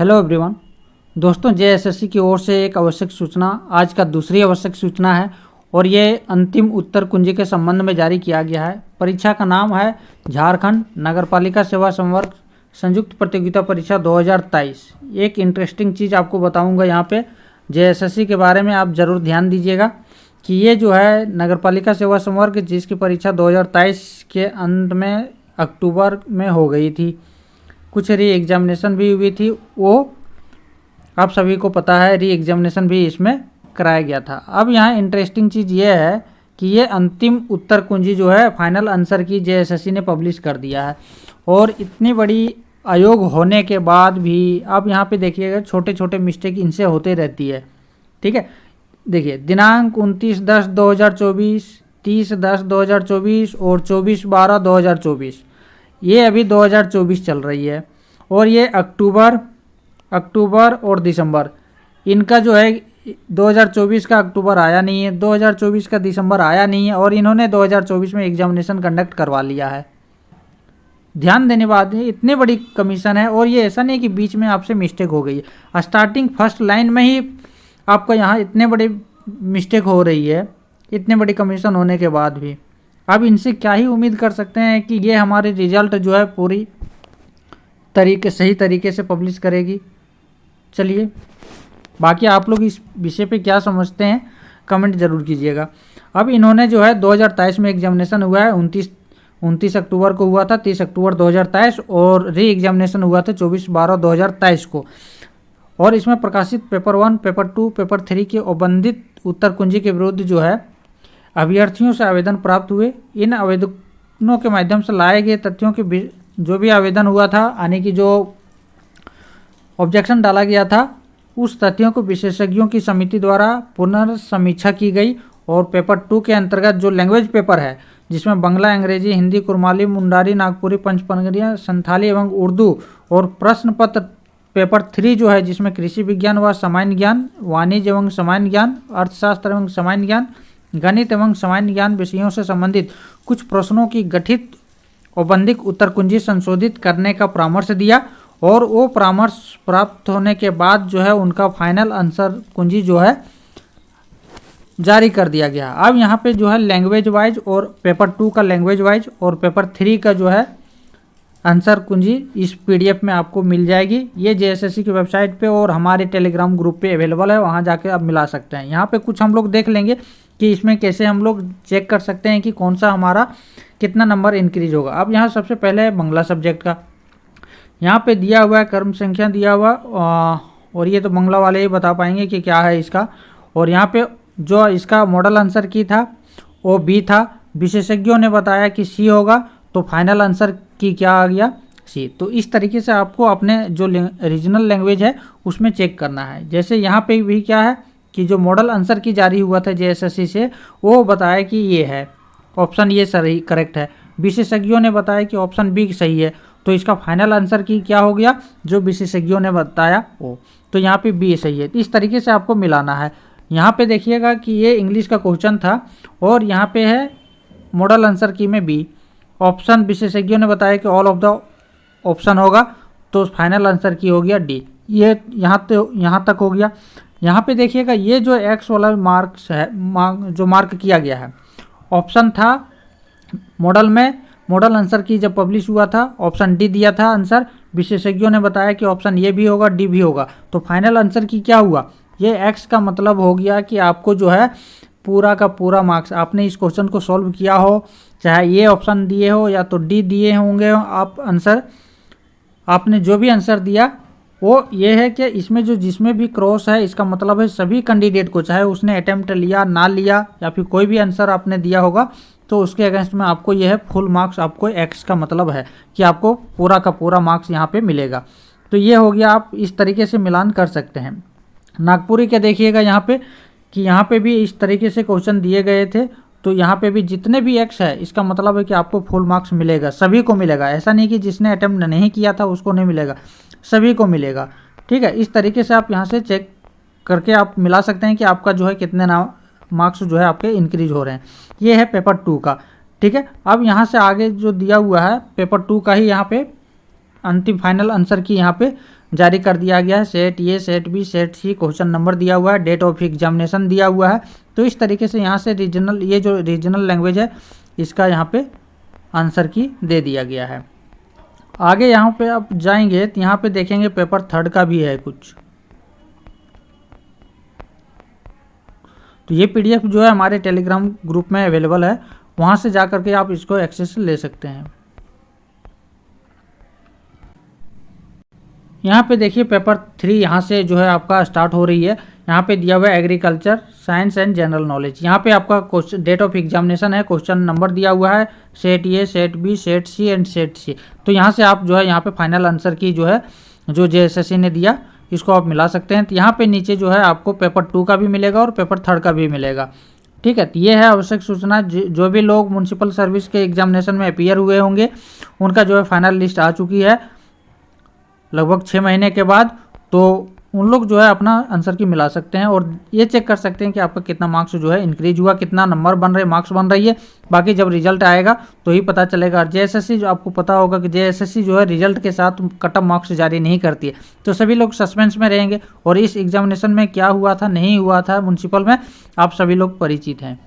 Hello everyone. दोस्तों, JSSC की ओर से एक आवश्यक सूचना, आज का दूसरी आवश्यक सूचना है और ये अंतिम उत्तर कुंजी के संबंध में जारी किया गया है। परीक्षा का नाम है झारखंड नगरपालिका सेवा संवर्ग संयुक्त प्रतियोगिता परीक्षा 2023। एक इंटरेस्टिंग चीज़ आपको बताऊंगा यहाँ पे जेएसएससी के बारे में, आप ज़रूर ध्यान दीजिएगा कि ये जो है नगरपालिका सेवा संवर्ग जिसकी परीक्षा 2023 के अंत में अक्टूबर में हो गई थी, कुछ री एग्जामिनेशन भी हुई थी, वो आप सभी को पता है, री एग्जामिनेशन भी इसमें कराया गया था। अब यहाँ इंटरेस्टिंग चीज़ ये है कि ये अंतिम उत्तर कुंजी जो है फाइनल आंसर की जेएसएससी ने पब्लिश कर दिया है। और इतनी बड़ी आयोग होने के बाद भी आप यहाँ पे देखिएगा छोटे छोटे मिस्टेक इनसे होते रहती है। ठीक है, देखिए दिनांक 29/10/2024, 30/10/2024 और 24/12/2024, ये अभी 2024 चल रही है। और ये अक्टूबर और दिसंबर, इनका जो है 2024 का अक्टूबर आया नहीं है, 2024 का दिसंबर आया नहीं है और इन्होंने 2024 में एग्जामिनेशन कंडक्ट करवा लिया है। ध्यान देने बाद इतनी बड़ी कमीशन है और ये ऐसा नहीं कि बीच में आपसे मिस्टेक हो गई है, स्टार्टिंग फर्स्ट लाइन में ही आपका यहाँ इतने बड़े मिस्टेक हो रही है, इतने बड़ी कमीशन होने के बाद भी। अब इनसे क्या ही उम्मीद कर सकते हैं कि ये हमारे रिजल्ट जो है पूरी सही तरीके से पब्लिश करेगी। चलिए, बाकी आप लोग इस विषय पे क्या समझते हैं कमेंट जरूर कीजिएगा। अब इन्होंने जो है 2023 में एग्जामिनेशन हुआ है, 29 अक्टूबर को हुआ था, 30 अक्टूबर 2023, और री एग्जामिनेशन हुआ था 24/12/2023 को। और इसमें प्रकाशित पेपर 1, पेपर 2, पेपर 3 के औबंधित उत्तर कुंजी के विरुद्ध जो है अभ्यर्थियों से आवेदन प्राप्त हुए। इन आवेदनों के माध्यम से लाए गए तथ्यों के जो भी आवेदन हुआ था, यानी कि जो ऑब्जेक्शन डाला गया था, उस तथ्यों को विशेषज्ञों की समिति द्वारा पुनर्समीक्षा की गई। और पेपर 2 के अंतर्गत जो लैंग्वेज पेपर है, जिसमें बांग्ला, अंग्रेजी, हिंदी, कुरमाली, मुंडारी, नागपुरी, पंचपनगरिया, संथाली एवं उर्दू, और प्रश्न पत्र पेपर 3 जो है जिसमें कृषि विज्ञान व सामान्य ज्ञान, वाणिज्य एवं सामान्य ज्ञान, अर्थशास्त्र एवं सामान्य ज्ञान, गणित एवं सामान्य ज्ञान विषयों से संबंधित कुछ प्रश्नों की गठित औबंधिक उत्तर कुंजी संशोधित करने का परामर्श दिया। और वो परामर्श प्राप्त होने के बाद जो है उनका फाइनल आंसर कुंजी जो है जारी कर दिया गया। अब यहाँ पे जो है लैंग्वेज वाइज और पेपर 2 का लैंग्वेज वाइज और पेपर 3 का जो है आंसर कुंजी इस पीडीएफ में आपको मिल जाएगी। ये जेएसएससी की वेबसाइट पे और हमारे टेलीग्राम ग्रुप पे अवेलेबल है, वहाँ जाके आप मिला सकते हैं। यहाँ पे कुछ हम लोग देख लेंगे कि इसमें कैसे हम लोग चेक कर सकते हैं कि कौन सा हमारा कितना नंबर इंक्रीज होगा। अब यहाँ सबसे पहले है बांग्ला सब्जेक्ट का, यहाँ पे दिया हुआ है कर्म संख्या दिया हुआ, और ये तो बांग्ला वाले ही बता पाएंगे कि क्या है इसका। और यहाँ पे जो इसका मॉडल आंसर की था वो बी था, विशेषज्ञों ने बताया कि सी होगा, तो फाइनल आंसर की क्या आ गया, सी। तो इस तरीके से आपको अपने जो रीजनल लैंग्वेज है उसमें चेक करना है। जैसे यहाँ पे भी क्या है कि जो मॉडल आंसर की जारी हुआ था जेएसएससी से, वो बताया कि ये है ऑप्शन ये सही करेक्ट है, विशेषज्ञों ने बताया कि ऑप्शन बी सही है, तो इसका फाइनल आंसर की क्या हो गया, जो विशेषज्ञों ने बताया वो, तो यहाँ पे बी सही है। इस तरीके से आपको मिलाना है। यहाँ पे देखिएगा कि ये इंग्लिश का क्वेश्चन था और यहाँ पे है मॉडल आंसर की में बी, ऑप्शन विशेषज्ञों ने बताया कि ऑल ऑफ द ऑप्शन होगा, तो फाइनल आंसर की हो गया डी। ये यहाँ तक हो गया। यहाँ पे देखिएगा ये जो एक्स वाला मार्क्स है, जो मार्क किया गया है, ऑप्शन था मॉडल में, मॉडल आंसर की जब पब्लिश हुआ था ऑप्शन डी दिया था आंसर, विशेषज्ञों ने बताया कि ऑप्शन ये भी होगा, डी भी होगा, तो फाइनल आंसर की क्या हुआ, ये एक्स का मतलब हो गया कि आपको जो है पूरा का पूरा मार्क्स, आपने इस क्वेश्चन को सॉल्व किया हो, चाहे ये ऑप्शन दिए हो या तो डी दिए होंगे आप आंसर, आपने जो भी आंसर दिया वो ये है कि इसमें जो जिसमें भी क्रॉस है, इसका मतलब है सभी कैंडिडेट को, चाहे उसने अटेम्प्ट लिया ना लिया या फिर कोई भी आंसर आपने दिया होगा, तो उसके अगेंस्ट में आपको यह है फुल मार्क्स, आपको एक्स का मतलब है कि आपको पूरा का पूरा मार्क्स यहाँ पे मिलेगा। तो ये हो गया, आप इस तरीके से मिलान कर सकते हैं। नागपुरी के देखिएगा यहाँ पे कि यहाँ पे भी इस तरीके से क्वेश्चन दिए गए थे, तो यहाँ पे भी जितने भी एक्स है इसका मतलब है कि आपको फुल मार्क्स मिलेगा, सभी को मिलेगा। ऐसा नहीं कि जिसने अटेम्प्ट नहीं किया था उसको नहीं मिलेगा, सभी को मिलेगा। ठीक है, इस तरीके से आप यहाँ से चेक करके आप मिला सकते हैं कि आपका जो है कितने मार्क्स जो है आपके इंक्रीज हो रहे हैं। ये है पेपर 2 का। ठीक है, अब यहाँ से आगे जो दिया हुआ है पेपर 2 का ही यहाँ पे अंतिम फाइनल आंसर की यहाँ पे जारी कर दिया गया है। Set A, set B, set C, question number दिया हुआ है, डेट ऑफ एग्जामिनेशन दिया हुआ है। तो इस तरीके से यहाँ से रीजनल, ये जो रीजनल लैंग्वेज है इसका यहाँ पे आंसर की दे दिया गया है। आगे यहाँ पे आप जाएंगे तो यहाँ पे देखेंगे पेपर थर्ड का भी है कुछ। तो ये पीडीएफ जो है हमारे टेलीग्राम ग्रुप में अवेलेबल है, वहाँ से जा करके आप इसको एक्सेस ले सकते हैं। यहाँ पे देखिए पेपर 3 यहाँ से जो है आपका स्टार्ट हो रही है। यहाँ पे दिया हुआ है agriculture science and general knowledge. यहाँ पे आपका क्वेश्चन, डेट ऑफ एग्जामिनेशन है, क्वेश्चन नंबर दिया हुआ है, set A, set B, set C and set C. तो यहाँ से आप जो है यहाँ पे फाइनल आंसर की जो है जो जेएसएससी ने दिया इसको आप मिला सकते हैं। तो यहाँ पे नीचे जो है आपको पेपर 2 का भी मिलेगा और पेपर 3 का भी मिलेगा। ठीक है, तो ये है आवश्यक सूचना। जो भी लोग म्यूनसिपल सर्विस के एग्जामिनेशन में अपीयर हुए होंगे उनका जो है फाइनल लिस्ट आ चुकी है लगभग 6 महीने के बाद। तो उन लोग जो है अपना आंसर की मिला सकते हैं और ये चेक कर सकते हैं कि आपका कितना मार्क्स जो है इंक्रीज हुआ, कितना नंबर बन रहे, मार्क्स बन रही है। बाकी जब रिजल्ट आएगा तो ही पता चलेगा। जेएसएससी जो आपको पता होगा कि जेएसएससी जो है रिजल्ट के साथ कट ऑफ मार्क्स जारी नहीं करती है, तो सभी लोग सस्पेंस में रहेंगे और इस एग्जामिनेशन में क्या हुआ था नहीं हुआ था म्यूनसिपल में आप सभी लोग परिचित हैं।